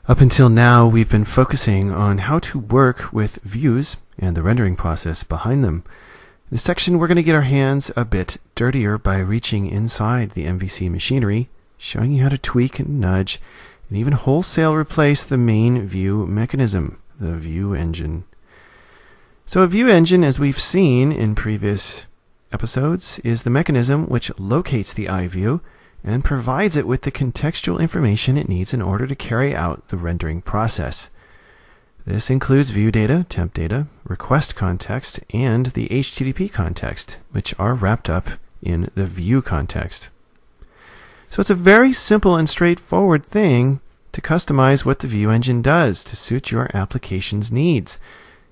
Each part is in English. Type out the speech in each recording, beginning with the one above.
Up until now, we've been focusing on how to work with views and the rendering process behind them. In this section, we're going to get our hands a bit dirtier by reaching inside the MVC machinery, showing you how to tweak and nudge, and even wholesale replace the main view mechanism, the view engine. So a view engine, as we've seen in previous episodes, is the mechanism which locates the eye view and provides it with the contextual information it needs in order to carry out the rendering process. This includes view data, temp data, request context, and the HTTP context, which are wrapped up in the view context. So it's a very simple and straightforward thing to customize what the view engine does to suit your application's needs.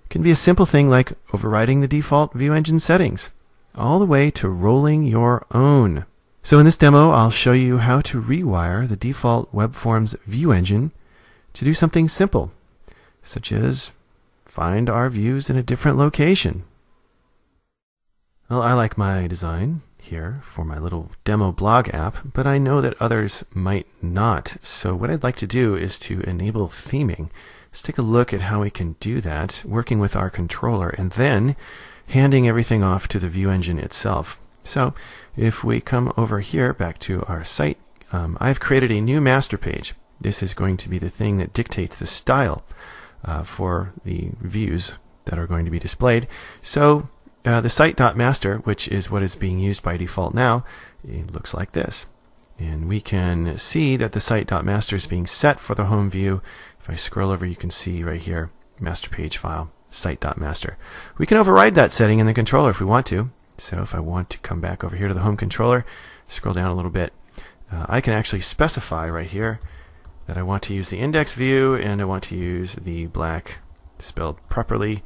It can be a simple thing like overriding the default view engine settings, all the way to rolling your own. So in this demo, I'll show you how to rewire the default web forms view engine to do something simple, such as find our views in a different location. Well, I like my design here for my little demo blog app, but I know that others might not. So what I'd like to do is to enable theming. Let's take a look at how we can do that, working with our controller, and then handing everything off to the view engine itself. So if we come over here back to our site, I've created a new master page. This is going to be the thing that dictates the style for the views that are going to be displayed. So the site.master, which is what is being used by default now, it looks like this. And we can see that the site.master is being set for the home view. If I scroll over, you can see right here, master page file, site.master. We can override that setting in the controller if we want to. So if I want to come back over here to the home controller, scroll down a little bit, I can actually specify right here that I want to use the index view and I want to use the black spelled properly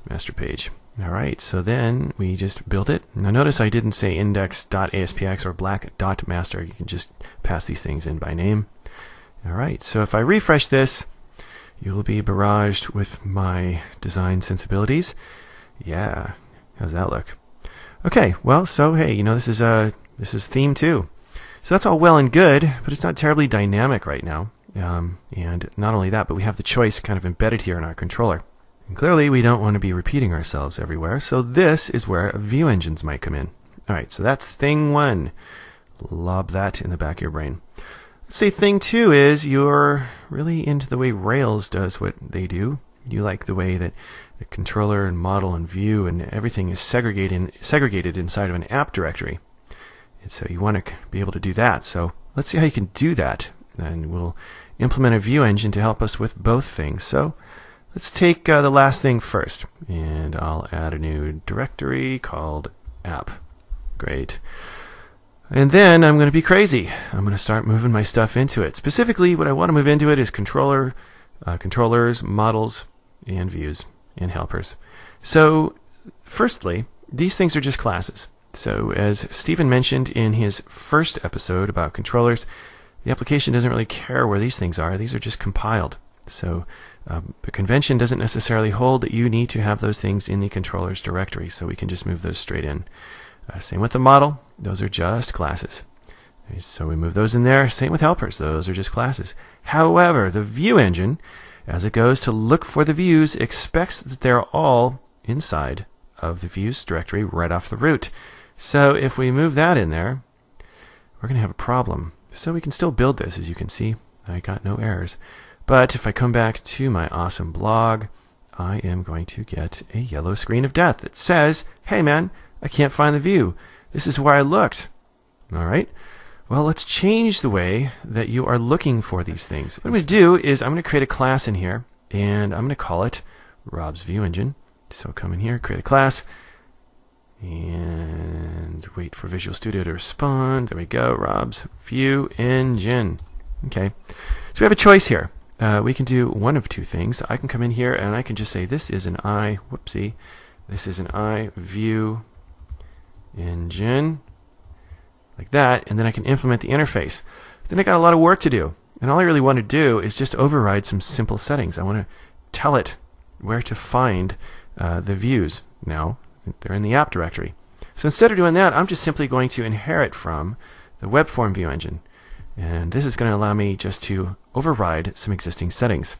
master page. All right, so then we just build it. Now notice I didn't say index.aspx or black.master. You can just pass these things in by name. All right, so if I refresh this, you will be barraged with my design sensibilities. Yeah, how's that look? Okay, well, so hey, you know, this is theme 2. So that's all well and good, but it's not terribly dynamic right now. And not only that, but we have the choice kind of embedded here in our controller. And clearly, we don't want to be repeating ourselves everywhere, so this is where view engines might come in. All right, so that's thing 1. Lob that in the back of your brain. Let's say thing 2 is you're really into the way Rails does what they do. You like the way that the controller and model and view and everything is segregated inside of an app directory. And so you want to be able to do that. So let's see how you can do that. And we'll implement a view engine to help us with both things. So let's take the last thing first. And I'll add a new directory called app. Great. And then I'm going to be crazy. I'm going to start moving my stuff into it. Specifically, what I want to move into it is controllers, models, and views and helpers. So firstly, these things are just classes. So as Stephen mentioned in his first episode about controllers, the application doesn't really care where these things are. These are just compiled. So the convention doesn't necessarily hold that you need to have those things in the controllers directory, so we can just move those straight in. Same with the model. Those are just classes. So we move those in there. Same with helpers. Those are just classes. However, the view engine, as it goes to look for the views, expects that they're all inside of the views directory right off the root. So if we move that in there, we're going to have a problem. So we can still build this, as you can see. I got no errors. But if I come back to my awesome blog, I am going to get a yellow screen of death that says, hey man, I can't find the view. This is where I looked. All right. Well, let's change the way that you are looking for these things. What I'm going to do is I'm going to create a class in here, and I'm going to call it Rob's View Engine. So come in here, create a class, and wait for Visual Studio to respond. There we go, Rob's View Engine. Okay, so we have a choice here. We can do one of two things. I can come in here and I can just say this is an this is an I View Engine. Like that, and then I can implement the interface. Then I got a lot of work to do, and all I really want to do is just override some simple settings. I want to tell it where to find the views. Now they're in the app directory. So instead of doing that, I'm just simply going to inherit from the web form view engine. And this is going to allow me just to override some existing settings.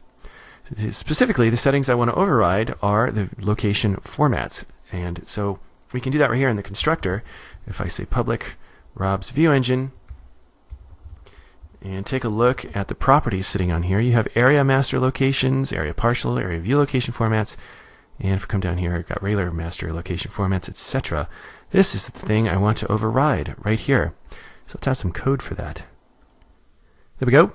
Specifically, the settings I want to override are the location formats. And so we can do that right here in the constructor. If I say public Rob's view engine, and take a look at the properties sitting on here, you have area master locations, area partial, area view location formats, and if we come down here, I've got regular master location formats, etc. This is the thing I want to override right here. So let's add some code for that. There we go.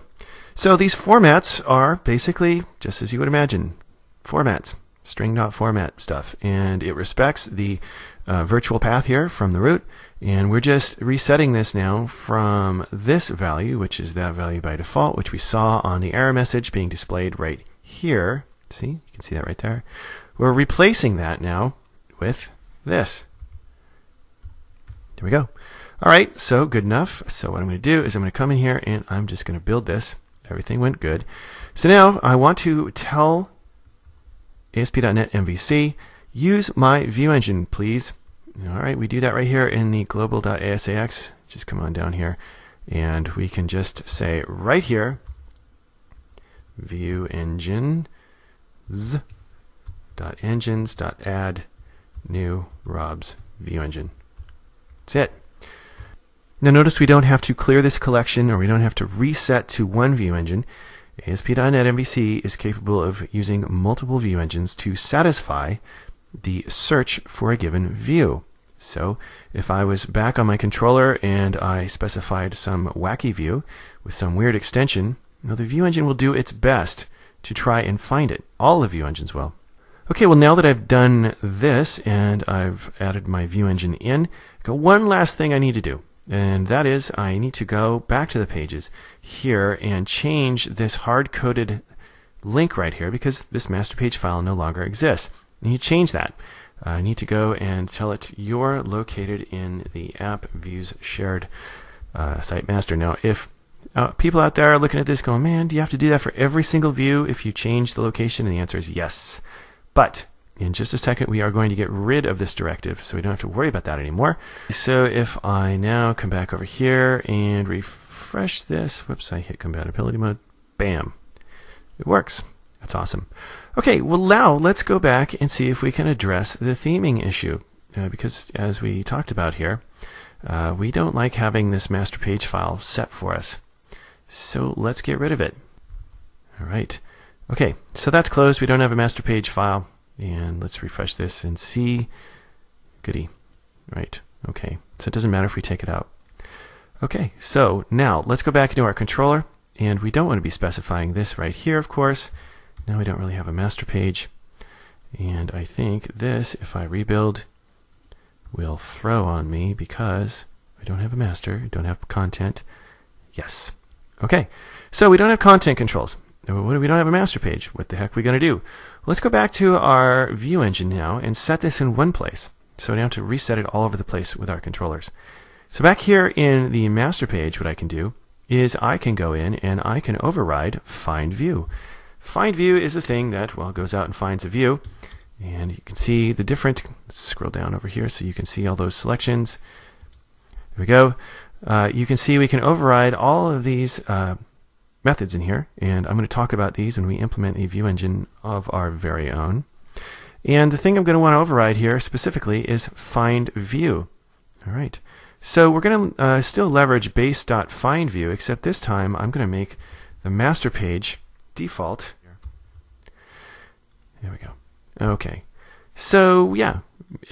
So these formats are basically just as you would imagine, formats, string.format stuff, and it respects the virtual path here from the root, and we're just resetting this now from this value, which is that value by default, which we saw on the error message being displayed right here. See, you can see that right there. We're replacing that now with this. There we go. All right, so good enough. So what I'm going to do is I'm going to come in here and I'm just going to build this. Everything went good. So now I want to tell ASP.NET MVC, use my view engine, please. All right, we do that right here in the global.asax. Just come on down here, and we can just say right here, view engines .engines.add new Rob's view engine. That's it. Now notice we don't have to clear this collection, or we don't have to reset to one view engine. ASP.NET MVC is capable of using multiple view engines to satisfy the search for a given view. So if I was back on my controller and I specified some wacky view with some weird extension, the view engine will do its best to try and find it. All the view engines will. Okay, well now that I've done this and I've added my view engine in, I've got one last thing I need to do. And that is I need to go back to the pages here and change this hard-coded link right here because this master page file no longer exists. I need to change that. I need to go and tell it you're located in the app views shared site master. Now, if people out there are looking at this going, man, do you have to do that for every single view if you change the location? And the answer is yes. But in just a second, we are going to get rid of this directive, so we don't have to worry about that anymore. So if I now come back over here and refresh this, whoops, I hit compatibility mode, bam, it works. That's awesome. Okay, well now let's go back and see if we can address the theming issue, because as we talked about here, we don't like having this master page file set for us. So let's get rid of it. All right. Okay, so that's closed. We don't have a master page file. And let's refresh this and see. Goody. Right. Okay. So it doesn't matter if we take it out. Okay, so now let's go back into our controller. And we don't want to be specifying this right here, of course. Now we don't really have a master page. And I think this, if I rebuild, will throw on me because I don't have a master, don't have content. Yes. Okay, so we don't have content controls. We don't have a master page. What the heck are we going to do? Let's go back to our view engine now and set this in one place. So we don't have to reset it all over the place with our controllers. So back here in the master page, what I can do is I can go in and I can override find view. Find view is a thing that, well, goes out and finds a view. And you can see the different, let's scroll down over here so you can see all those selections. There we go. You can see we can override all of these methods in here, and I'm going to talk about these when we implement a view engine of our very own. And the thing I'm going to want to override here specifically is find view. All right. So we're going to still leverage base.findView, except this time I'm going to make the master page default. There we go. Okay. So yeah,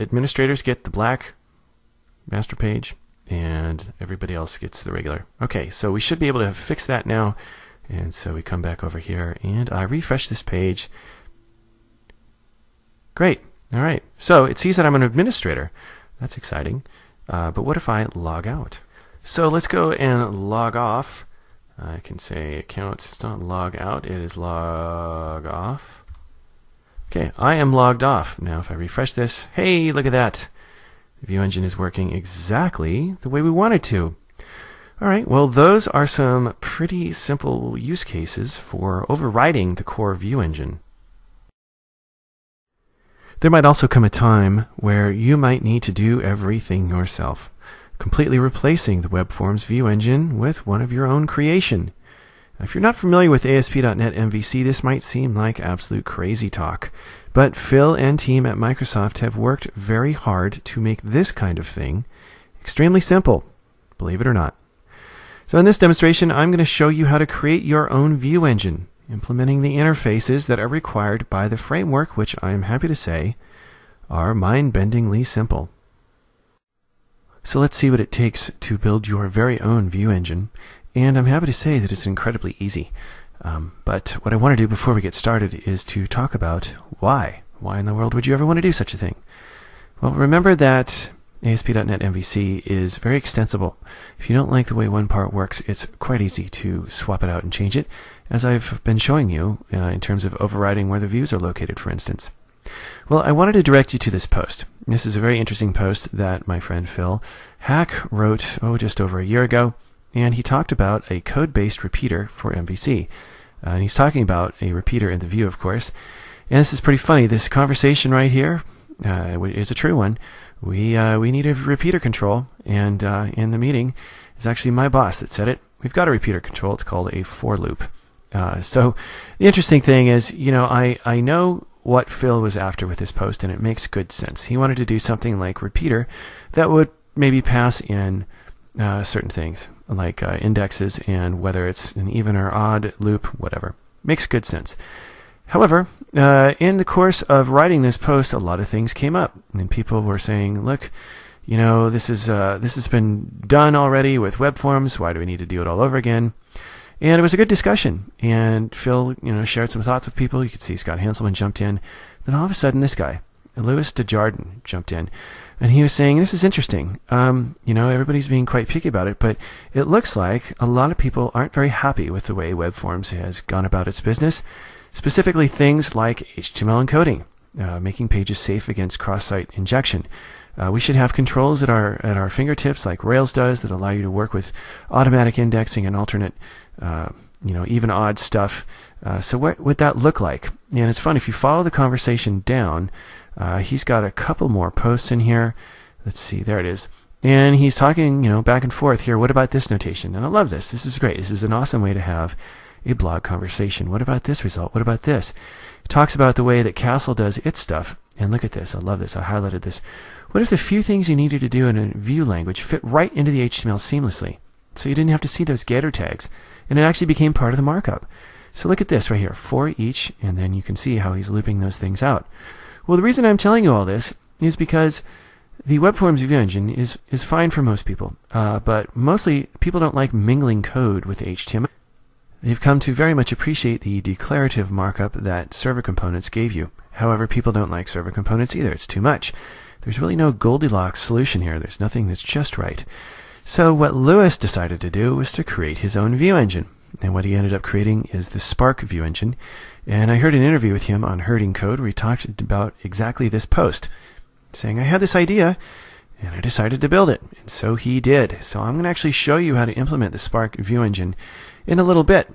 administrators get the black master page, and everybody else gets the regular. Okay, so we should be able to fix that now. And so we come back over here, and I refresh this page. Great. All right. So it sees that I'm an administrator. That's exciting. But what if I log out? So let's go and log off. I can say account, it's not log out, it is log off. Okay, I am logged off. Now if I refresh this, hey, look at that. The view engine is working exactly the way we want it to. All right, well, those are some pretty simple use cases for overriding the core view engine. There might also come a time where you might need to do everything yourself. completely replacing the web forms view engine with one of your own creation. Now, if you're not familiar with ASP.NET MVC, this might seem like absolute crazy talk, but Phil and team at Microsoft have worked very hard to make this kind of thing extremely simple, believe it or not. So in this demonstration, I'm going to show you how to create your own view engine, implementing the interfaces that are required by the framework, which I'm happy to say are mind-bendingly simple. So let's see what it takes to build your very own view engine, and I'm happy to say that it's incredibly easy. But what I want to do before we get started is to talk about why. Why in the world would you ever want to do such a thing? Well, remember that ASP.NET MVC is very extensible. If you don't like the way one part works, it's quite easy to swap it out and change it, as I've been showing you in terms of overriding where the views are located, for instance. Well, I wanted to direct you to this post. This is a very interesting post that my friend Phil Hack wrote just over a year ago, and he talked about a code-based repeater for MVC. And he's talking about a repeater in the view, of course. And this is pretty funny. This conversation right here is a true one. We need a repeater control, and in the meeting, it's actually my boss that said it. We've got a repeater control. It's called a for loop. So the interesting thing is, I know what Phil was after with this post, and it makes good sense. He wanted to do something like repeater that would maybe pass in certain things, like indexes, and whether it's an even or odd loop, whatever. Makes good sense. However, in the course of writing this post, a lot of things came up, and people were saying, look, this has been done already with web forms. Why do we need to do it all over again? And it was a good discussion, and Phil, shared some thoughts with people. You could see Scott Hanselman jumped in. Then all of a sudden, this guy, Louis Desjardins, jumped in, and he was saying, this is interesting. Everybody's being quite picky about it, but it looks like a lot of people aren't very happy with the way web forms has gone about its business. Specifically things like HTML encoding, making pages safe against cross-site injection. We should have controls at our fingertips, like Rails does, that allow you to work with automatic indexing and alternate, even odd stuff. So what would that look like? And it's fun, if you follow the conversation down, he's got a couple more posts in here. Let's see, there it is. And he's talking, back and forth here. What about this notation? And I love this. This is great. This is an awesome way to have a blog conversation. What about this result? What about this? It talks about the way that Castle does its stuff. And look at this. I love this. I highlighted this. What if the few things you needed to do in a view language fit right into the HTML seamlessly? So you didn't have to see those getter tags. And it actually became part of the markup. So look at this right here. For each. And then you can see how he's looping those things out. Well, the reason I'm telling you all this is because the web forms view engine is fine for most people. But mostly people don't like mingling code with HTML. They've come to very much appreciate the declarative markup that server components gave you. However, people don't like server components either. It's too much. There's really no Goldilocks solution here. There's nothing that's just right. So what Louis decided to do was to create his own view engine. And what he ended up creating is the Spark view engine. And I heard an interview with him on Herding Code where he talked about exactly this post, saying, I had this idea, and I decided to build it. And so he did. So I'm going to actually show you how to implement the Spark view engine in a little bit.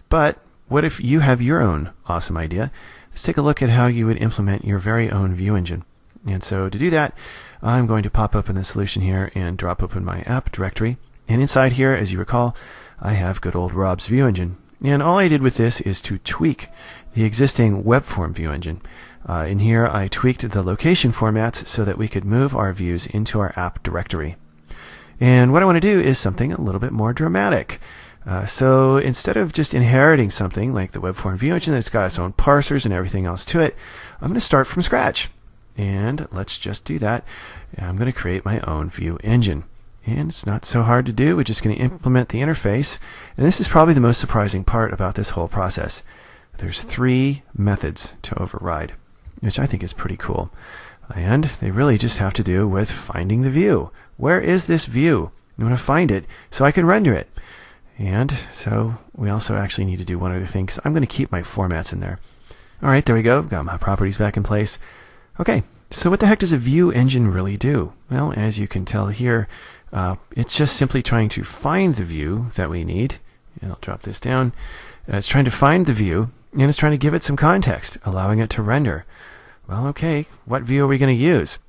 But what if you have your own awesome idea? Let's take a look at how you would implement your very own view engine. And so to do that, I'm going to pop open the solution here and drop open my app directory. And inside here, as you recall, I have good old Rob's view engine. And all I did with this is to tweak the existing web form view engine. In here, I tweaked the location formats so that we could move our views into our app directory. And what I want to do is something a little bit more dramatic. So instead of just inheriting something like the web form view engine that's got its own parsers and everything else to it, I'm going to start from scratch. And let's just do that. I'm going to create my own view engine. And it's not so hard to do. We're just going to implement the interface. And this is probably the most surprising part about this whole process. There's 3 methods to override, which I think is pretty cool. And they really just have to do with finding the view. Where is this view? I'm going to find it so I can render it. And so we also actually need to do one other thing, because I'm going to keep my formats in there. All right, there we go. Got my properties back in place. Okay, so what the heck does a view engine really do? Well, as you can tell here, it's just simply trying to find the view that we need. And I'll drop this down. It's trying to find the view, and it's trying to give it some context, allowing it to render. Well, okay, what view are we going to use?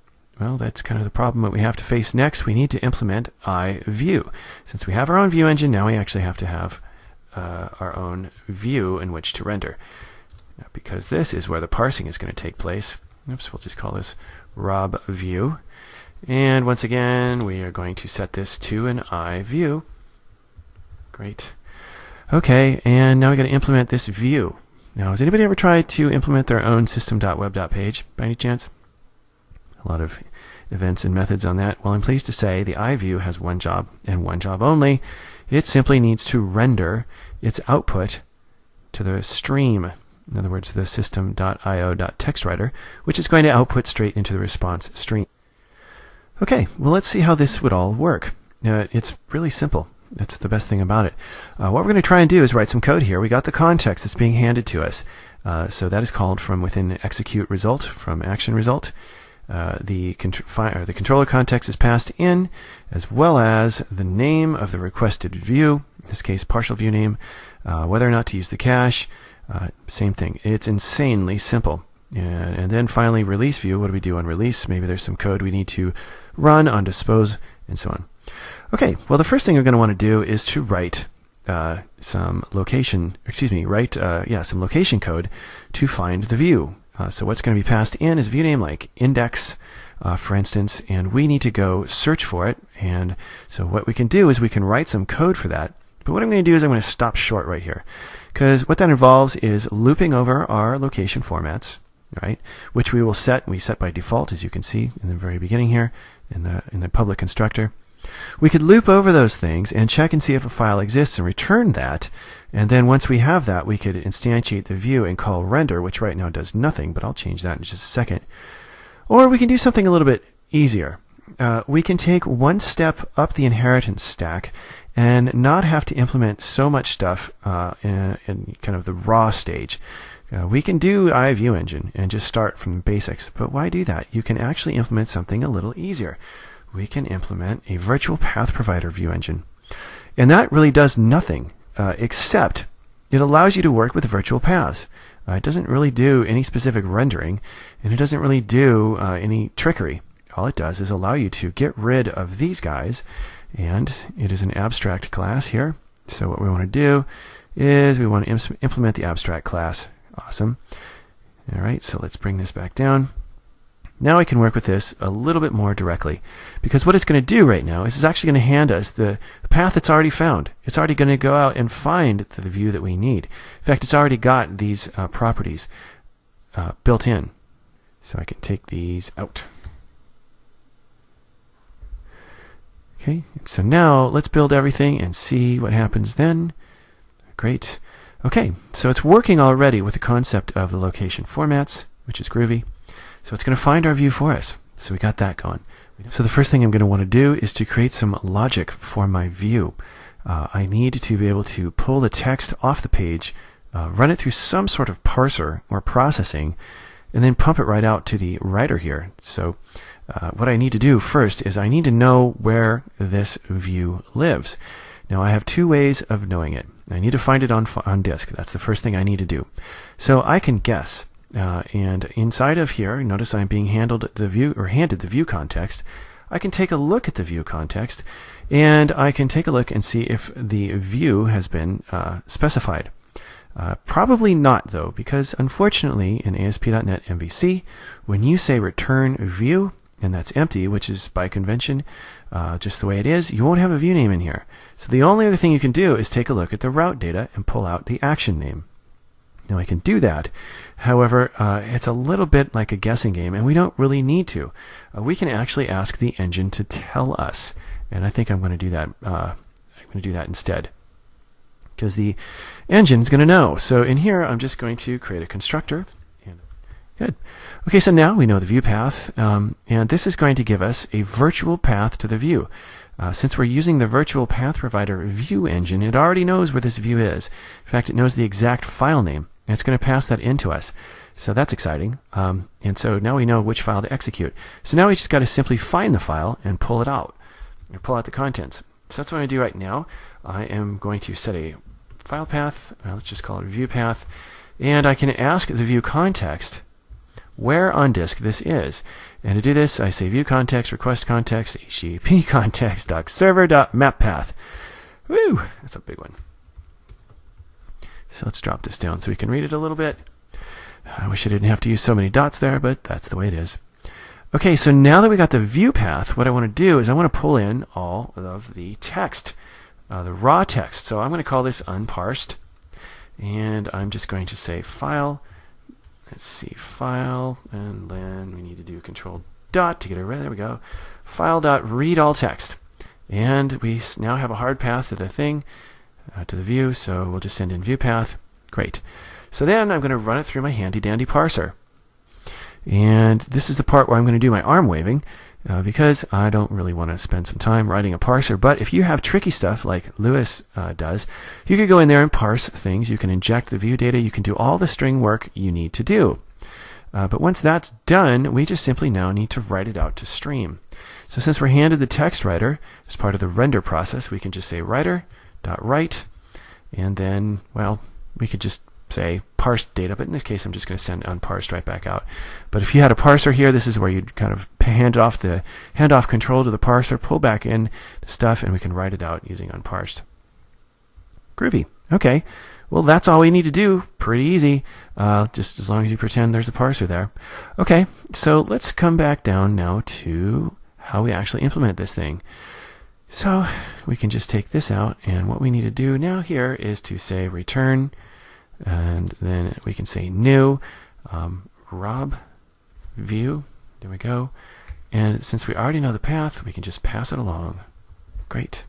Well, that's kind of the problem that we have to face next. We need to implement iView. Since we have our own view engine, now we actually have to have our own view in which to render. Now, because this is where the parsing is going to take place. Oops, we'll just call this Rob view. And once again, we are going to set this to an iView. Great. Okay, and now we're going to implement this view. Now, has anybody ever tried to implement their own system.web.page by any chance? A lot of events and methods on that. Well, I'm pleased to say the iView has one job and one job only. It simply needs to render its output to the stream. In other words, the system.io.textWriter, which is going to output straight into the response stream. Okay, well, let's see how this would all work. It's really simple. That's the best thing about it. What we're going to try and do is write some code here. We got the context that's being handed to us. So that is called from within execute result, from action result. The controller context is passed in, as well as the name of the requested view, in this case partial view name, whether or not to use the cache, same thing. It's insanely simple. And then finally release view. What do we do on release? Maybe there's some code we need to run on dispose and so on. Okay, well, the first thing we're going to want to do is to write some location code to find the view. So what's going to be passed in is view name like index, for instance, and we need to go search for it. And so what we can do is we can write some code for that. But what I'm going to do is I'm going to stop short right here, because what that involves is looping over our location formats, right? Which we set by default, as you can see in the very beginning here in the public constructor. We could loop over those things and check and see if a file exists and return that. And then once we have that, we could instantiate the view and call render, which right now does nothing, but I'll change that in just a second. Or we can do something a little bit easier. We can take one step up the inheritance stack and not have to implement so much stuff in kind of the raw stage. We can do iView engine and just start from basics, but why do that? You can actually implement something a little easier. We can implement a virtual path provider view engine. And that really does nothing except it allows you to work with virtual paths. It doesn't really do any specific rendering, and it doesn't really do any trickery. All it does is allow you to get rid of these guys, and it is an abstract class here. So what we want to do is we want to implement the abstract class. Awesome. All right, so let's bring this back down. Now I can work with this a little bit more directly, because what it's going to do right now is it's actually going to hand us the path that's already found. It's already going to go out and find the view that we need. In fact, it's already got these properties built in. So I can take these out. Okay, so now let's build everything and see what happens then. Great. Okay, so it's working already with the concept of the location formats, which is groovy. So it's going to find our view for us. So we got that going. So the first thing I'm going to want to do is to create some logic for my view. I need to be able to pull the text off the page, run it through some sort of parser or processing, and then pump it right out to the writer here. So what I need to do first is I need to know where this view lives. Now I have two ways of knowing it. I need to find it on disk. That's the first thing I need to do. So I can guess. And inside of here, notice I'm being handed the view context. I can take a look at the view context, and I can take a look and see if the view has been specified. Probably not, though, because unfortunately in ASP.NET MVC, when you say return view, and that's empty, which is by convention just the way it is, you won't have a view name in here. So the only other thing you can do is take a look at the route data and pull out the action name. Now I can do that. However, it's a little bit like a guessing game, and we don't really need to. We can actually ask the engine to tell us, and I think I'm going to do that. I'm going to do that instead, because the engine's going to know. So in here, I'm just going to create a constructor. Good. Okay, so now we know the view path, and this is going to give us a virtual path to the view. Since we're using the virtual path provider view engine, it already knows where this view is. In fact, it knows the exact file name, and it's going to pass that into us. So that's exciting. And so now we know which file to execute. So now we just got to simply find the file and pull it out, or pull out the contents. So that's what I'm going to do right now. I am going to set a file path. Let's just call it view path. And I can ask the view context where on disk this is. And to do this, I say view context, request context, HTTP context, .server.map path. Woo! That's a big one. So let's drop this down so we can read it a little bit. I wish I didn't have to use so many dots there, but that's the way it is. Okay, so now that we got the view path, what I want to do is I want to pull in all of the text, the raw text. So I'm going to call this unparsed, and I'm just going to say file. Let's see, file, and then we need to do control dot to get it right. There we go. File.read all text. And we now have a hard path to the thing, to the view, so we'll just send in view path. Great. So then I'm going to run it through my handy dandy parser. And this is the part where I'm going to do my arm waving, because I don't really want to spend some time writing a parser. But if you have tricky stuff like Lewis does, you could go in there and parse things. You can inject the view data. You can do all the string work you need to do. But once that's done, we just simply now need to write it out to stream. So since we're handed the text writer as part of the render process, we can just say writer.write, and then, well, we could just say parsed data, but in this case I'm just going to send unparsed right back out. But if you had a parser here, this is where you'd kind of hand off control to the parser, pull back in the stuff, and we can write it out using unparsed. Groovy. Okay, well that's all we need to do. Pretty easy, just as long as you pretend there's a parser there. Okay, so let's come back down now to how we actually implement this thing. So we can just take this out, and what we need to do now here is to say return, and then we can say new rob view. There we go. And since we already know the path, we can just pass it along. Great.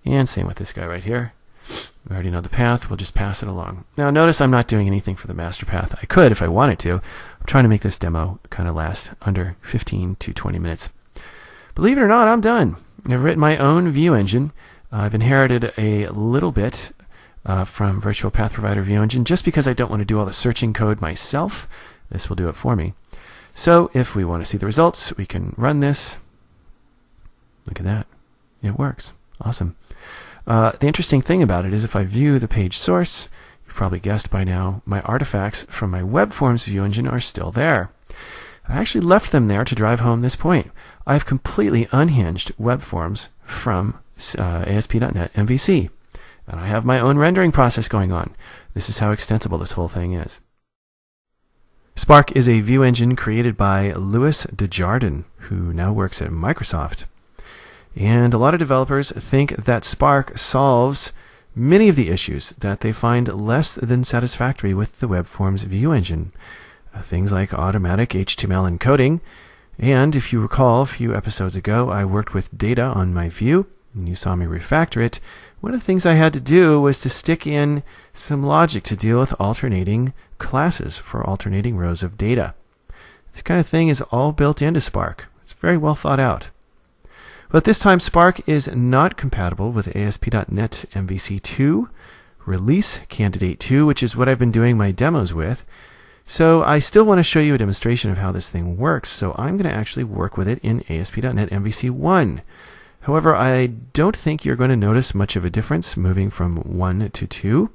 And same with this guy right here. We already know the path. We'll just pass it along. Now notice I'm not doing anything for the master path. I could if I wanted to. I'm trying to make this demo kind of last under 15 to 20 minutes. Believe it or not, I'm done. I've written my own view engine. I've inherited a little bit from Virtual Path Provider View Engine just because I don't want to do all the searching code myself. This will do it for me. So if we want to see the results, we can run this. Look at that. It works. Awesome. The interesting thing about it is if I view the page source, you've probably guessed by now, my artifacts from my web forms view engine are still there. I actually left them there to drive home this point. I've completely unhinged web forms from ASP.NET MVC. And I have my own rendering process going on. This is how extensible this whole thing is. Spark is a view engine created by Louis Desjardins, who now works at Microsoft. And a lot of developers think that Spark solves many of the issues that they find less than satisfactory with the web forms view engine. Things like automatic HTML encoding. And if you recall, a few episodes ago, I worked with data on my view, and you saw me refactor it. One of the things I had to do was to stick in some logic to deal with alternating classes for alternating rows of data. This kind of thing is all built into Spark. It's very well thought out. But this time Spark is not compatible with ASP.NET MVC 2, Release Candidate 2, which is what I've been doing my demos with. So I still want to show you a demonstration of how this thing works, so I'm going to actually work with it in ASP.NET MVC 1. However, I don't think you're going to notice much of a difference moving from 1 to 2.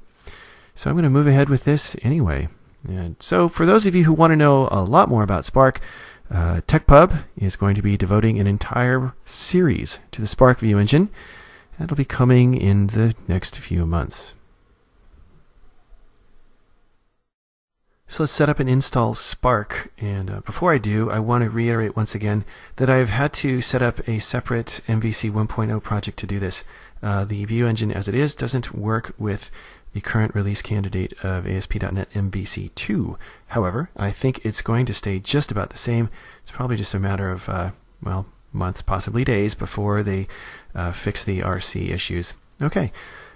So I'm going to move ahead with this anyway. And so for those of you who want to know a lot more about Spark, TechPub is going to be devoting an entire series to the Spark view engine. That'll be coming in the next few months. So let's set up and install Spark, and before I do, I want to reiterate once again that I've had to set up a separate MVC 1.0 project to do this. The view engine as it is doesn't work with the current release candidate of ASP.NET MVC 2. However, I think it's going to stay just about the same. It's probably just a matter of, well, months, possibly days, before they fix the RC issues. Okay,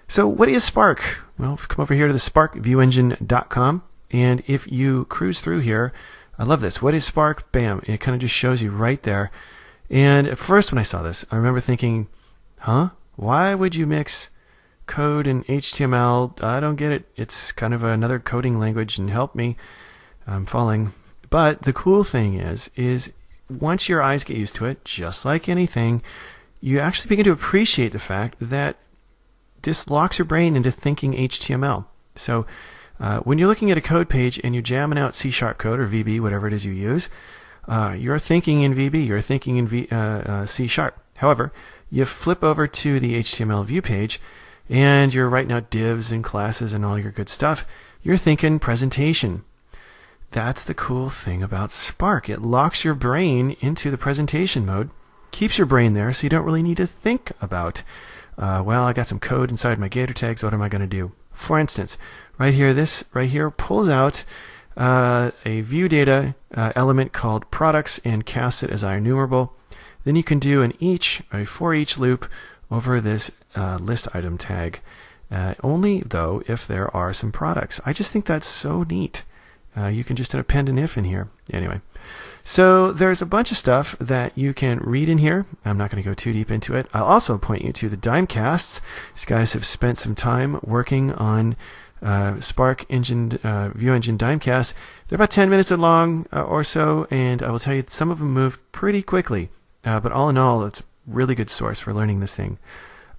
so what is Spark? Well, come over here to the sparkviewengine.com. And if you cruise through here, I love this. What is Spark? Bam. It kind of just shows you right there. And at first when I saw this, I remember thinking, huh? Why would you mix code and HTML? I don't get it. It's kind of another coding language, and help me. I'm falling. But the cool thing is once your eyes get used to it, just like anything, you actually begin to appreciate the fact that this locks your brain into thinking HTML. So When you're looking at a code page and you're jamming out C# code or VB, whatever it is you use, you're thinking in VB, you're thinking in C#. However, you flip over to the HTML view page and you're writing out divs and classes and all your good stuff. You're thinking presentation. That's the cool thing about Spark. It locks your brain into the presentation mode, keeps your brain there so you don't really need to think about, well, I got some code inside my getter tags, what am I going to do? For instance, right here, this right here pulls out a view data element called products and casts it as IEnumerable. Then you can do a for each loop over this list item tag. Only, though, if there are some products. I just think that's so neat. You can just append an if in here. Anyway, so there's a bunch of stuff that you can read in here. I'm not going to go too deep into it. I'll also point you to the Dimecasts. These guys have spent some time working on Spark engine, View Engine Dimecasts. They're about 10 minutes long or so, and I will tell you some of them move pretty quickly. But all in all, it's a really good source for learning this thing.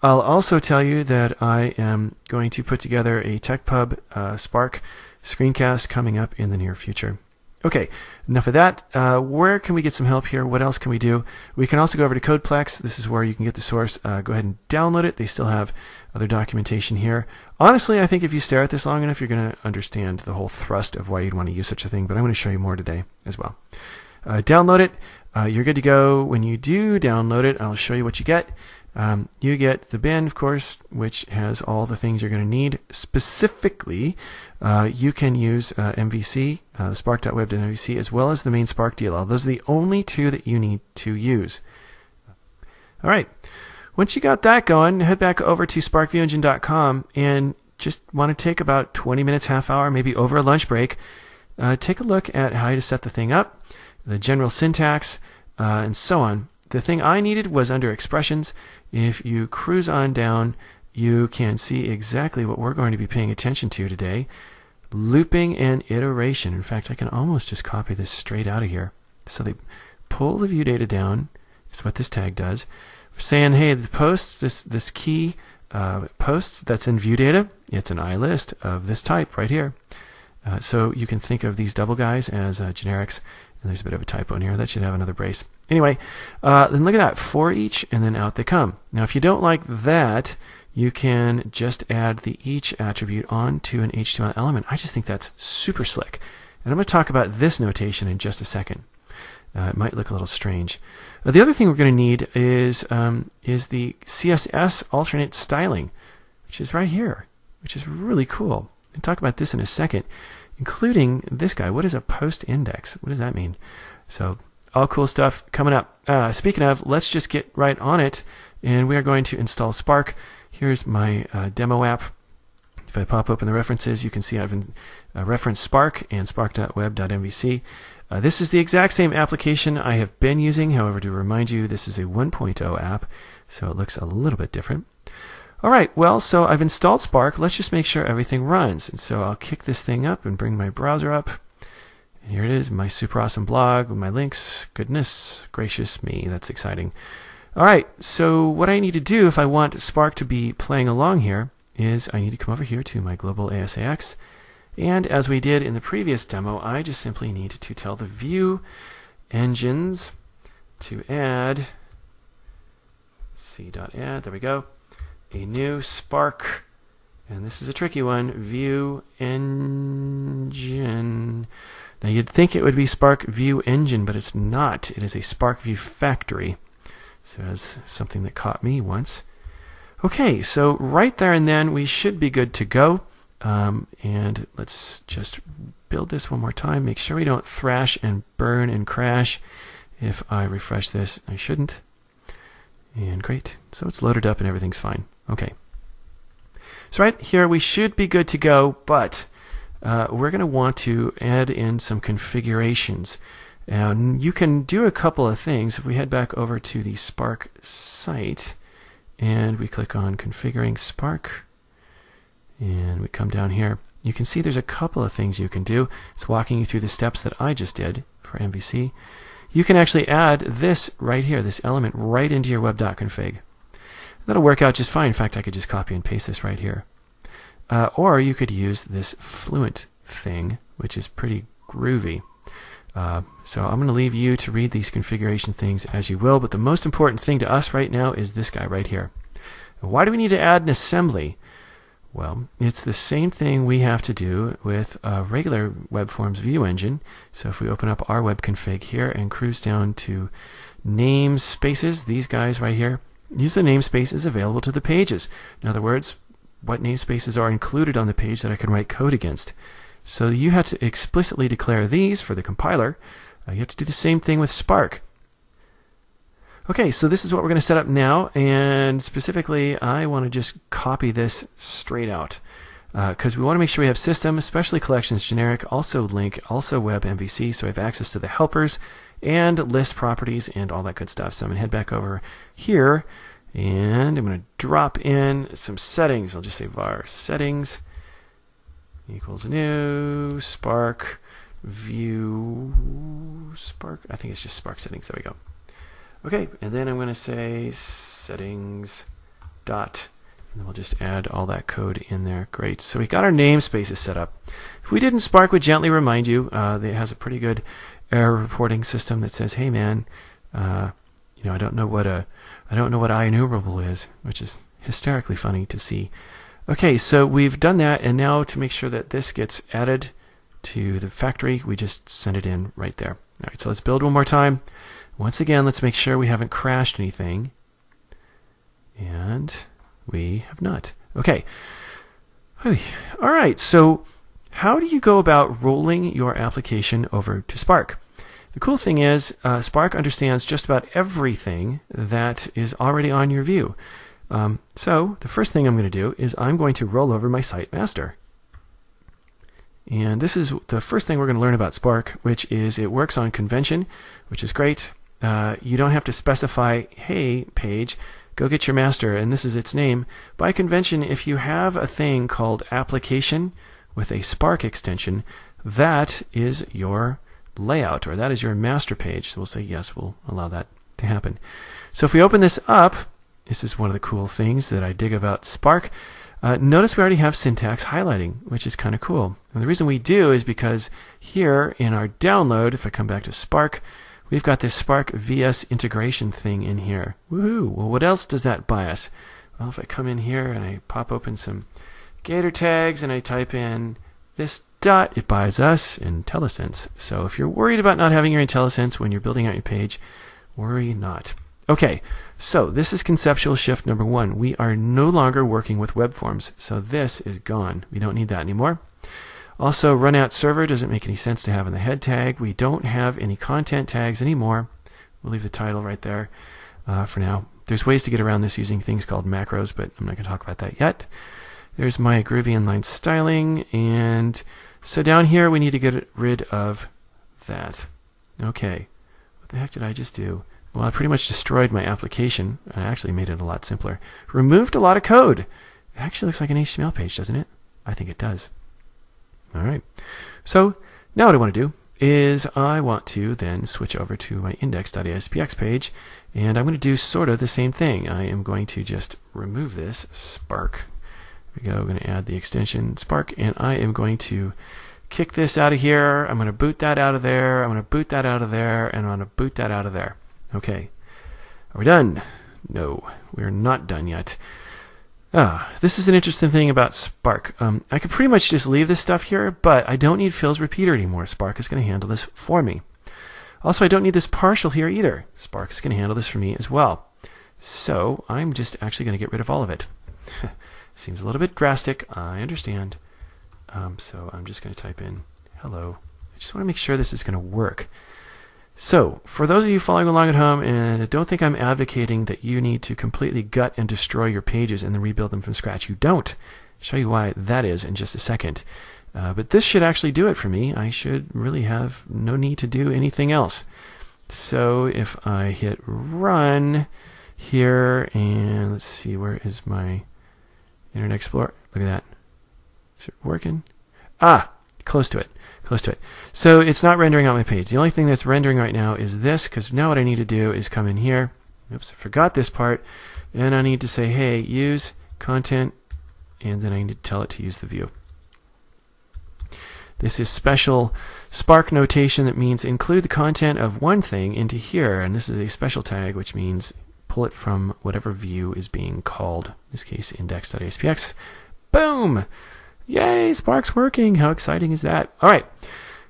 I'll also tell you that I am going to put together a TechPub Spark screencast coming up in the near future. Okay, enough of that. Where can we get some help here? What else can we do? We can also go over to Codeplex. This is where you can get the source. Go ahead and download it. They still have other documentation here. Honestly, I think if you stare at this long enough, you're going to understand the whole thrust of why you'd want to use such a thing, but I'm going to show you more today as well. Download it. You're good to go. When you do download it, I'll show you what you get. You get the bin, of course, which has all the things you're going to need. Specifically, you can use MVC, spark.web.mvc, as well as the main Spark DLL. Those are the only two that you need to use. All right. Once you got that going, head back over to sparkviewengine.com and just want to take about 20 minutes, half hour, maybe over a lunch break. Take a look at how to set the thing up, the general syntax, and so on. The thing I needed was under expressions. If you cruise on down, you can see exactly what we're going to be paying attention to today. Looping and iteration. In fact, I can almost just copy this straight out of here. So they pull the view data down. That's what this tag does. We're saying, hey, the posts, this key posts that's in view data, it's an iList of this type right here. So you can think of these double guys as generics. And there's a bit of a typo in here. That should have another brace. Anyway, then look at that. For each, and then out they come. Now, if you don't like that, you can just add the each attribute onto an HTML element. I just think that's super slick. And I'm going to talk about this notation in just a second. It might look a little strange. The other thing we're going to need is the CSS alternate styling, which is right here, which is really cool. I'll talk about this in a second, including this guy. What is a post index? What does that mean? So all cool stuff coming up. Speaking of, let's just get right on it, and we are going to install Spark. Here's my demo app. If I pop open the references, you can see I've referenced Spark and spark.web.mvc. This is the exact same application I have been using. However, to remind you, this is a 1.0 app, so it looks a little bit different. All right, well, so I've installed Spark. Let's just make sure everything runs. And so I'll kick this thing up and bring my browser up. And here it is, my super awesome blog with my links. Goodness gracious me, that's exciting. All right, so what I need to do if I want Spark to be playing along here is I need to come over here to my global ASAX. And as we did in the previous demo, I just simply need to tell the view engines to add, c.add, there we go, a new Spark, and this is a tricky one, view engine. Now you'd think it would be Spark View Engine, but it's not. It is a Spark View Factory. So that's something that caught me once. Okay, so right there and then we should be good to go. And let's just build this one more time. Make sure we don't thrash and burn and crash. If I refresh this, I shouldn't. And great. So it's loaded up and everything's fine. Okay. So right here we should be good to go, but we're going to want to add in some configurations. And you can do a couple of things. If we head back over to the Spark site and we click on Configuring Spark and we come down here, you can see there's a couple of things you can do. It's walking you through the steps that I just did for MVC. You can actually add this right here, this element right into your web.config. That'll work out just fine. In fact, I could just copy and paste this right here. or you could use this Fluent thing, which is pretty groovy. So I'm going to leave you to read these configuration things as you will, but the most important thing to us right now is this guy right here. Why do we need to add an assembly? Well, it's the same thing we have to do with a regular web forms view engine. So if we open up our web config here and cruise down to namespaces, these guys right here, use the namespaces available to the pages. In other words, what namespaces are included on the page that I can write code against. So you have to explicitly declare these for the compiler. You have to do the same thing with Spark. Okay, so this is what we're going to set up now, and specifically I want to just copy this straight out because we want to make sure we have system, especially collections generic, also link, also web MVC, so I have access to the helpers and list properties and all that good stuff. So I'm going to head back over here and I'm going to drop in some settings. I'll just say var settings equals new Spark view Spark. I think it's just Spark settings. There we go. Okay, and then I'm going to say settings dot, and then we'll just add all that code in there. Great. So we got our namespaces set up. If we didn't, Spark would gently remind you that it has a pretty good error reporting system that says, "Hey man, I don't know what IEnumerable is," which is hysterically funny to see. Okay, so we've done that, and now to make sure that this gets added to the factory, we just send it in right there. All right, so let's build one more time. Once again, let's make sure we haven't crashed anything. And we have not. Okay. All right, so how do you go about rolling your application over to Spark? The cool thing is Spark understands just about everything that is already on your view. So the first thing I'm going to do is I'm going to roll over my site master. And this is the first thing we're going to learn about Spark, which is it works on convention, which is great. You don't have to specify, hey, page, go get your master, and this is its name. By convention, if you have a thing called application with a Spark extension, that is your layout, or that is your master page. So we'll say, yes, we'll allow that to happen. So if we open this up, this is one of the cool things that I dig about Spark. Notice we already have syntax highlighting, which is kind of cool. And the reason we do is because here in our download, if I come back to Spark, we've got this Spark VS integration thing in here. Woohoo! Well, what else does that buy us? Well, if I come in here and I pop open some Gator tags and I type in this dot, it buys us IntelliSense. So if you're worried about not having your IntelliSense when you're building out your page, worry not. Okay, so this is conceptual shift number one. We are no longer working with web forms, so this is gone. We don't need that anymore. Also, run out server doesn't make any sense to have in the head tag. We don't have any content tags anymore. We'll leave the title right there for now. There's ways to get around this using things called macros, but I'm not going to talk about that yet. There's my groovy inline styling, and so down here we need to get rid of that. Okay, what the heck did I just do? Well, I pretty much destroyed my application. I actually made it a lot simpler. Removed a lot of code. It actually looks like an HTML page, doesn't it? I think it does. All right. So now what I want to do is I want to then switch over to my index.aspx page, and I'm going to do sort of the same thing. I am going to just remove this Spark. Here we go. I'm going to add the extension Spark, and I am going to kick this out of here. I'm going to boot that out of there. I'm going to boot that out of there, and I'm going to boot that out of there. Okay. Are we done? No, we're not done yet. This is an interesting thing about Spark. I could pretty much just leave this stuff here, but I don't need Phil's repeater anymore. Spark is going to handle this for me. Also, I don't need this partial here either. Spark is going to handle this for me as well. So I'm just actually going to get rid of all of it. Seems a little bit drastic. I understand. So I'm just going to type in hello. I just want to make sure this is going to work. So, for those of you following along at home, and don't think I'm advocating that you need to completely gut and destroy your pages and then rebuild them from scratch. You don't. I'll show you why that is in just a second. But this should actually do it for me. I should really have no need to do anything else. So, if I hit run here, and let's see, where is my Internet Explorer? Look at that. Is it working? Close to it. Close to it. So it's not rendering out my page. The only thing that's rendering right now is this, because now what I need to do is come in here. Oops, I forgot this part. And I need to say, hey, use content and then I need to tell it to use the view. This is special Spark notation that means include the content of one thing into here, and this is a special tag which means pull it from whatever view is being called, in this case index.aspx. Boom! Yay, Spark's working! How exciting is that? Alright,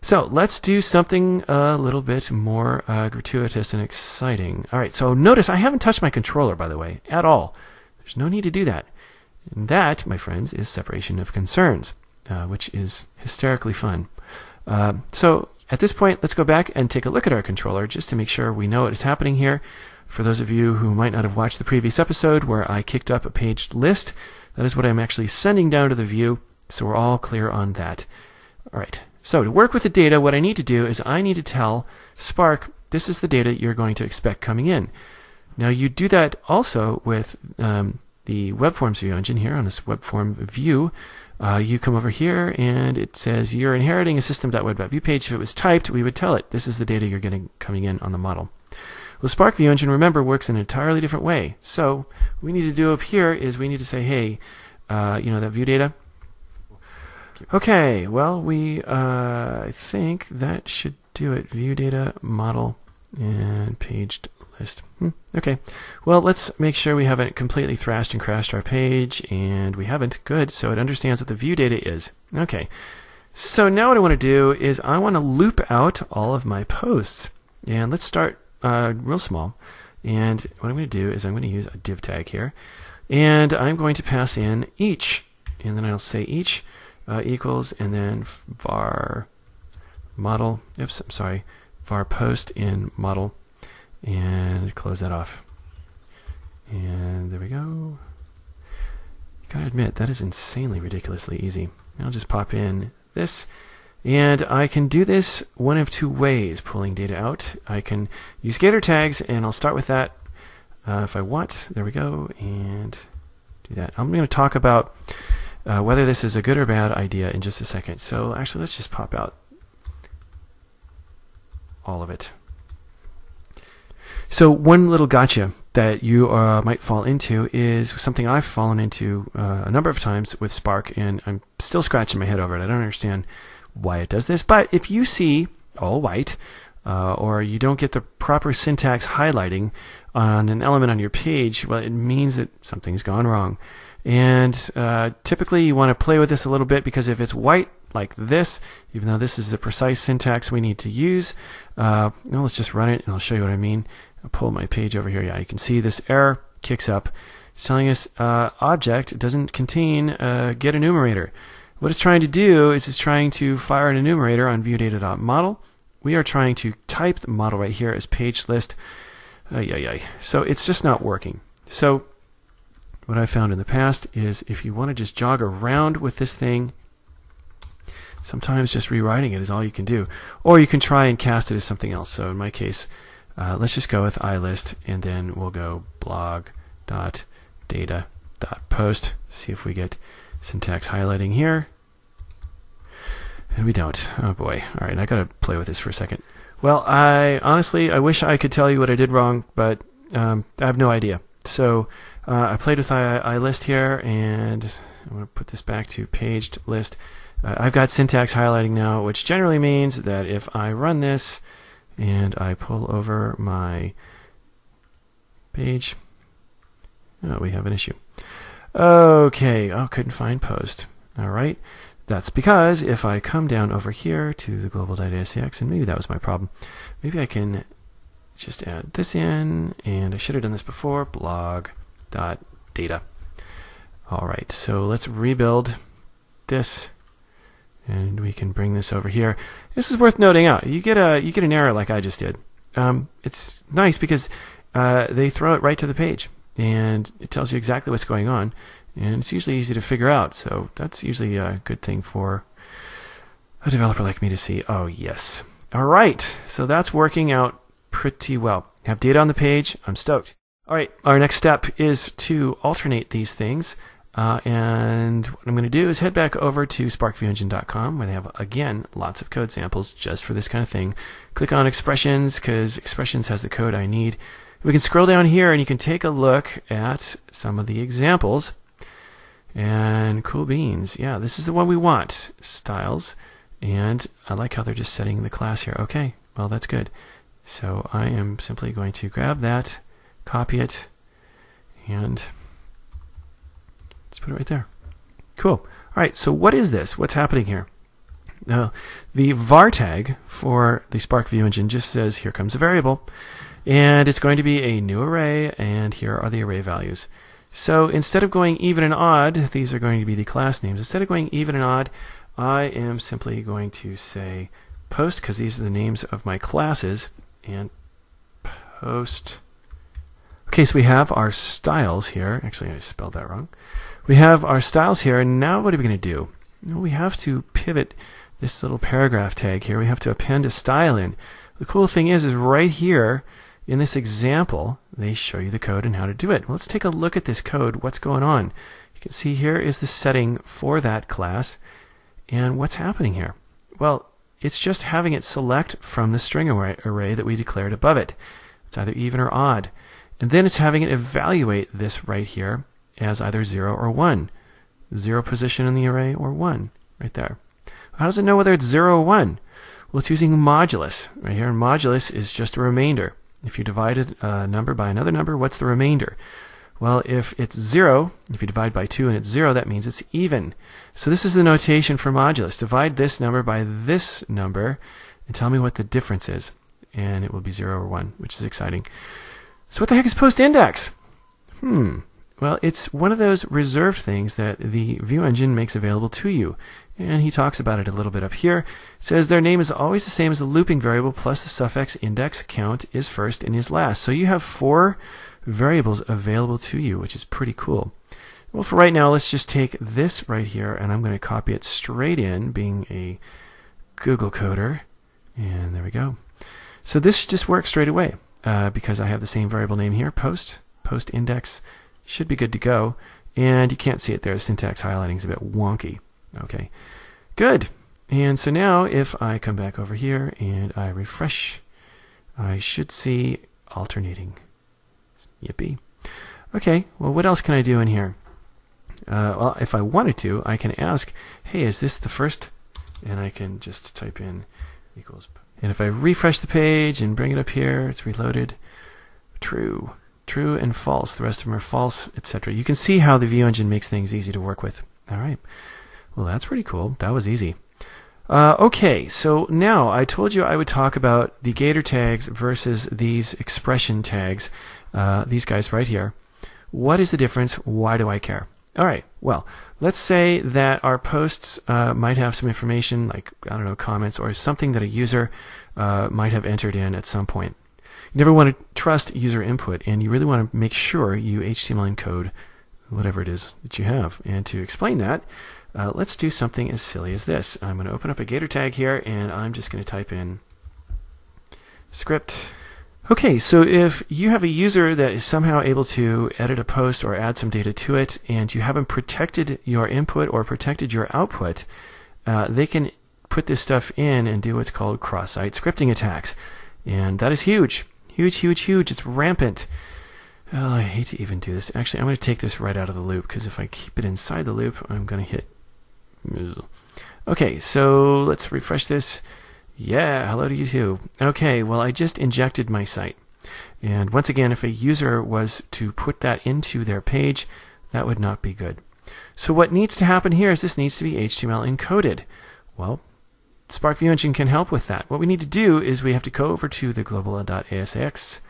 so let's do something a little bit more gratuitous and exciting. Alright, so notice I haven't touched my controller, by the way, at all. There's no need to do that. And that, my friends, is separation of concerns, which is hysterically fun. So at this point, let's go back and take a look at our controller just to make sure we know what is happening here. For those of you who might not have watched the previous episode where I kicked up a paged list, that is what I'm actually sending down to the view, so we're all clear on that. All right, so to work with the data, what I need to do is I need to tell Spark, this is the data you're going to expect coming in. Now you do that also with the web forms view engine here on this web form view. You come over here and it says you're inheriting a system.web.view page. If it was typed, we would tell it this is the data you're getting coming in on the model. Well, Spark View Engine, remember, works in an entirely different way. So what we need to do up here is we need to say, hey, that view data. Okay, well, I think that should do it. View data, model, and paged list. Okay, well, let's make sure we haven't completely thrashed and crashed our page, and we haven't. Good, so it understands what the view data is. Okay, so now what I want to do is I want to loop out all of my posts. And let's start real small. And what I'm going to do is I'm going to use a div tag here. And I'm going to pass in each. And then I'll say each equals, and then var model, var post in model. And close that off. And there we go. Gotta admit, that is insanely ridiculously easy. And I'll just pop in this. And I can do this one of two ways, pulling data out. I can use getter tags, and I'll start with that if I want. There we go, and do that. I'm going to talk about whether this is a good or bad idea in just a second. So actually, let's just pop out all of it. So one little gotcha that you might fall into is something I've fallen into a number of times with Spark, and I'm still scratching my head over it. I don't understand why it does this, but if you see all white or you don't get the proper syntax highlighting on an element on your page, well, it means that something's gone wrong. And typically you want to play with this a little bit, because if it's white like this, even though this is the precise syntax we need to use, let's just run it and I'll show you what I mean. I'll pull my page over here. Yeah, you can see this error kicks up. It's telling us object doesn't contain get enumerator. What it's trying to do is it's trying to fire an enumerator on viewData.model. We are trying to type the model right here as page list. So it's just not working. So what I found in the past is if you want to just jog around with this thing, sometimes just rewriting it is all you can do. Or you can try and cast it as something else. So in my case, let's just go with ilist, and then we'll go blog.data.post. See if we get syntax highlighting here. And we don't. Oh boy. All right, I got to play with this for a second. Well, I wish I could tell you what I did wrong, but I have no idea. So I played with ilist here, and I'm going to put this back to paged list. I've got syntax highlighting now, which generally means that if I run this and I pull over my page, we have an issue. Okay, couldn't find post. All right, that's because if I come down over here to the global.ascx, and maybe that was my problem, maybe I can just add this in, and I should have done this before, blog.data. All right, so let's rebuild this, and we can bring this over here. This is worth noting out. You get an error like I just did. It's nice because they throw it right to the page, and it tells you exactly what's going on, and it's usually easy to figure out. So that's usually a good thing for a developer like me to see. Oh yes. All right, so that's working out pretty well. Have data on the page. I'm stoked. All right, our next step is to alternate these things. And what I'm going to do is head back over to sparkviewengine.com, where they have, again, lots of code samples just for this kind of thing. Click on Expressions, because Expressions has the code I need. We can scroll down here, and you can take a look at some of the examples. And cool beans. Yeah, this is the one we want. Styles. And I like how they're just setting the class here. Okay, well, that's good. So I am simply going to grab that, copy it, and let's put it right there. Cool. All right, so what is this? What's happening here? Now, the var tag for the Spark View Engine just says, here comes a variable, and it's going to be a new array, and here are the array values. So instead of going even and odd, these are going to be the class names. Instead of going even and odd, I am simply going to say post, because these are the names of my classes, and post. Okay, so we have our styles here. Actually, I spelled that wrong. We have our styles here, and now what are we going to do? We have to pivot this little paragraph tag here. We have to append a style in. The cool thing is right here in this example, they show you the code and how to do it. Well, let's take a look at this code. What's going on? You can see here is the setting for that class. And what's happening here? Well, it's just having it select from the string array that we declared above it. It's either even or odd. And then it's having it evaluate this right here as either 0 or 1. 0 position in the array or 1 right there. How does it know whether it's 0 or 1? Well, it's using modulus right here. And modulus is just a remainder. If you divide a number by another number, what's the remainder? Well, if it's 0, if you divide by 2 and it's 0, that means it's even. So this is the notation for modulus. Divide this number by this number and tell me what the difference is. And it will be 0 or 1, which is exciting. So what the heck is post index? Well, it's one of those reserved things that the View Engine makes available to you. And he talks about it a little bit up here. It says their name is always the same as the looping variable plus the suffix index. Count is first and is last. So you have 4 variables available to you, which is pretty cool. Well, for right now, let's just take this right here, and I'm going to copy it straight in, being a Google coder. And there we go. So this just works straight away because I have the same variable name here, post index. Should be good to go. And you can't see it there. The syntax highlighting is a bit wonky. Okay, good. And so now if I come back over here and I refresh, I should see alternating. Yippee. Okay, well, what else can I do in here? Well, if I wanted to, I can ask, hey, is this the first? And I can just type in equals. And if I refresh the page and bring it up here, it's reloaded. True. True and false. The rest of them are false, etc. You can see how the View Engine makes things easy to work with. All right. Well, that's pretty cool. That was easy. Okay, so now I told you I would talk about the Gator tags versus these expression tags, these guys right here. What is the difference? Why do I care? All right, well, let's say that our posts might have some information like, I don't know, comments or something that a user might have entered in at some point. You never want to trust user input, and you really want to make sure you HTML encode whatever it is that you have. And to explain that, let's do something as silly as this. I'm going to open up a Gator tag here, and I'm just going to type in script. Okay, so if you have a user that is somehow able to edit a post or add some data to it, and you haven't protected your input or protected your output, they can put this stuff in and do what's called cross-site scripting attacks. And that is huge. Huge, huge, huge. It's rampant. Oh, I hate to even do this. Actually, I'm going to take this right out of the loop, because if I keep it inside the loop, I'm going to hit. Okay, so let's refresh this. Yeah, hello to you too. Okay, well, I just injected my site. And once again, if a user was to put that into their page, that would not be good. So what needs to happen here is this needs to be HTML encoded. Well, Spark View Engine can help with that. What we need to do is we have to go over to the global.asx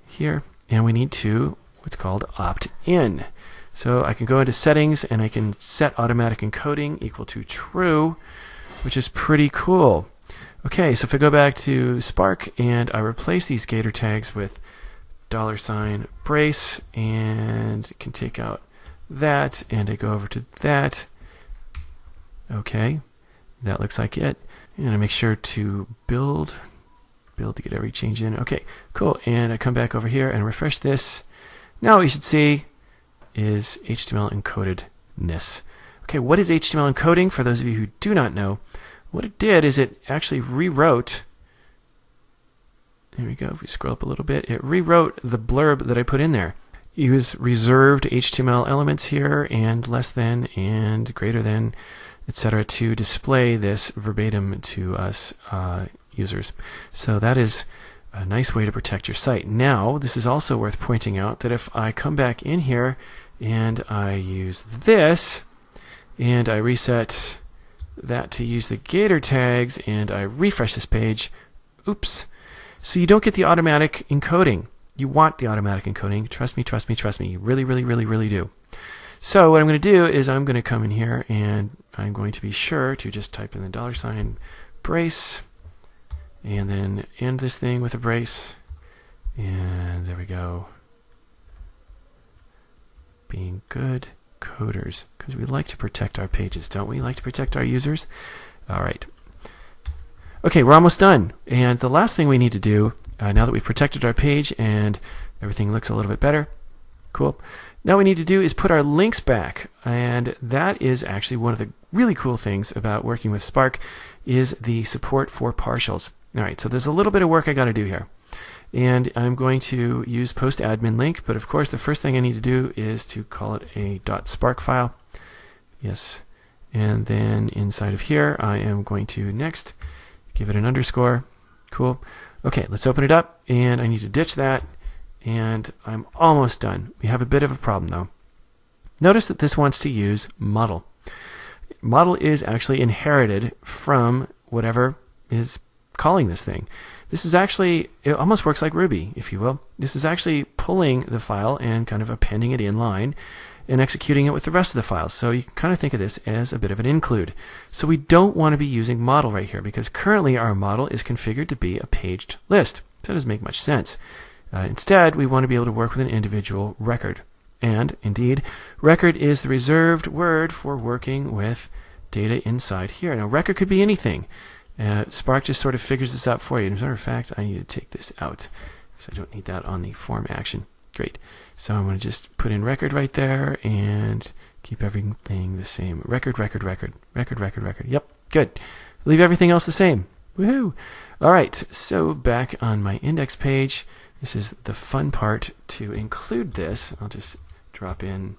here, and we need to what's called opt in. So I can go into settings and I can set automatic encoding equal to true, which is pretty cool. Okay, so if I go back to Spark and I replace these Gator tags with $brace and can take out that, and I go over to that. Okay, that looks like it. And I make sure to build to get every change in. Okay, cool. And I come back over here and refresh this. Now what you should see is HTML encodedness. Okay, what is HTML encoding? For those of you who do not know, what it did is it actually rewrote, there we go, if we scroll up a little bit, it rewrote the blurb that I put in there. use reserved HTML elements here, and less than, and greater than, etc., to display this verbatim to us users. So that is a nice way to protect your site. Now, this is also worth pointing out that if I come back in here and I use this, and I reset that to use the Gator tags, and I refresh this page, oops. So you don't get the automatic encoding. You want the automatic encoding. Trust me, trust me, trust me. You really, really, really, really do. So what I'm going to do is I'm going to come in here and I'm going to be sure to just type in the $ brace, and then end this thing with a brace, and there we go. Being good coders, because we like to protect our pages, don't we? Like to protect our users? All right. Okay, we're almost done. And the last thing we need to do, now that we've protected our page and everything looks a little bit better, cool. Now what we need to do is put our links back, and that is actually one of the really cool things about working with Spark is the support for partials. All right, so there's a little bit of work I got to do here. And I'm going to use post admin link, but of course the first thing I need to do is to call it a .spark file. Yes. And then inside of here I am going to next give it an underscore. Cool. Okay, let's open it up, and I need to ditch that, and I'm almost done. We have a bit of a problem though. Notice that this wants to use model. Model is actually inherited from whatever is calling this thing. This is actually, it almost works like Ruby, if you will. This is actually pulling the file and kind of appending it in line and executing it with the rest of the files. So you can kind of think of this as a bit of an include. So we don't want to be using model right here because currently our model is configured to be a paged list. So that doesn't make much sense. Instead, we want to be able to work with an individual record. And indeed, record is the reserved word for working with data inside here. Now, record could be anything. Spark just sort of figures this out for you. As a matter of fact, I need to take this out because I don't need that on the form action. Great. So I'm going to just put in record right there and keep everything the same. Record, record, record, record, record, record. Yep, good. Leave everything else the same. Woohoo! All right, so back on my index page, this is the fun part to include this. I'll just drop in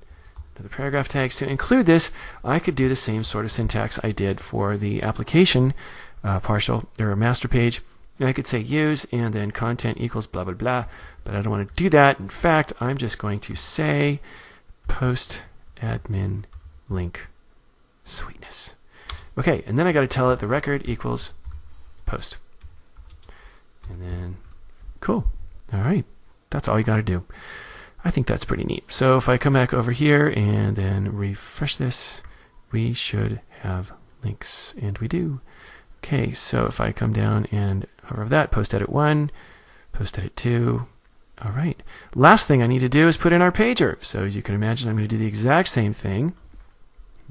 the paragraph tags. To include this, I could do the same sort of syntax I did for the application partial or master page. I could say use and then content equals blah blah blah, but I don't want to do that. In fact, I'm just going to say post admin link. Sweetness. Okay, and then I got to tell it the record equals post. And then cool. All right, that's all you got to do. I think that's pretty neat. So if I come back over here and then refresh this, we should have links, and we do. Okay, so if I come down and hover over that, post edit 1, post edit 2. All right. Last thing I need to do is put in our pager. So as you can imagine, I'm going to do the exact same thing.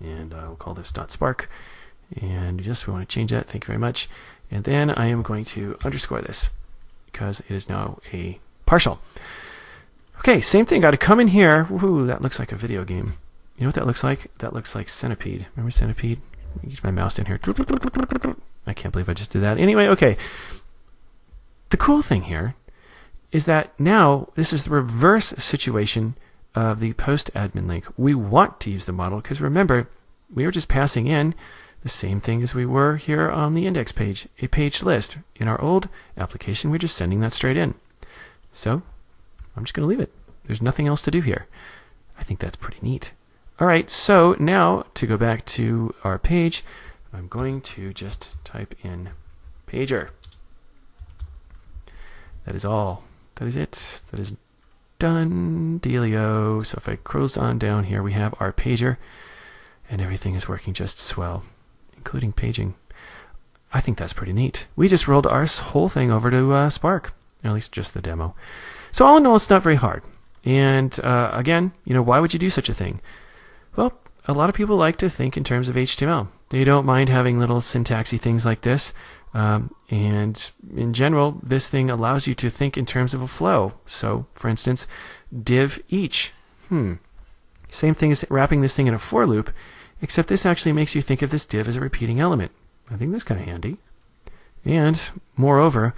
And we'll call this .spark. And just we want to change that. Thank you very much. And then I am going to underscore this because it is now a partial. Okay, same thing. Got to come in here. Woohoo, that looks like a video game. You know what that looks like? That looks like Centipede. Remember Centipede? Get my mouse in here. I can't believe I just did that. Anyway, okay. The cool thing here is that now this is the reverse situation of the post admin link. We want to use the model because remember, we were just passing in the same thing as we were here on the index page, a page list. In our old application, we're just sending that straight in. So I'm just going to leave it. There's nothing else to do here. I think that's pretty neat. All right, so now to go back to our page, I'm going to just type in pager. That is all. That is it. That is done dealio. So if I close on down here, we have our pager, and everything is working just swell, including paging. I think that's pretty neat. We just rolled our whole thing over to Spark, or at least just the demo. So all in all, it's not very hard. And again, why would you do such a thing? Well, a lot of people like to think in terms of HTML. They don't mind having little syntaxy things like this. And in general, this thing allows you to think in terms of a flow. So, for instance, div each. Same thing as wrapping this thing in a for loop, except this actually makes you think of this div as a repeating element. I think that's kind of handy. And moreover,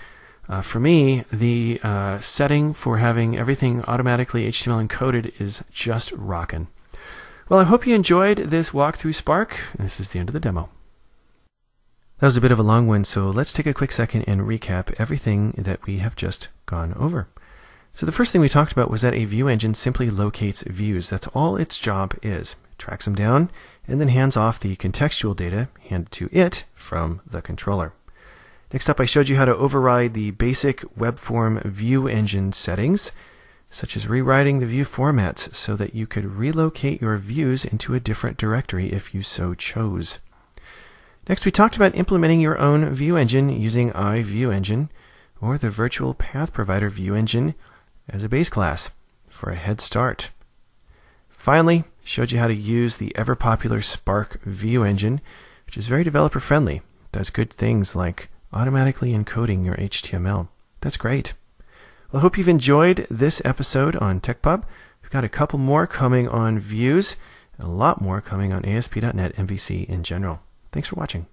For me, the setting for having everything automatically HTML encoded is just rockin'. Well, I hope you enjoyed this walk through Spark. This is the end of the demo. That was a bit of a long one, so let's take a quick second and recap everything that we have just gone over. So the first thing we talked about was that a view engine simply locates views. That's all its job is. It tracks them down and then hands off the contextual data handed to it from the controller. Next up, I showed you how to override the basic web form view engine settings, such as rewriting the view formats so that you could relocate your views into a different directory if you so chose. Next, we talked about implementing your own view engine using iViewEngine or the virtual path provider view engine as a base class for a head start. Finally, showed you how to use the ever-popular Spark view engine, which is very developer-friendly. It does good things like automatically encoding your HTML. That's great. Well, I hope you've enjoyed this episode on TechPub. We've got a couple more coming on views, and a lot more coming on ASP.NET MVC in general. Thanks for watching.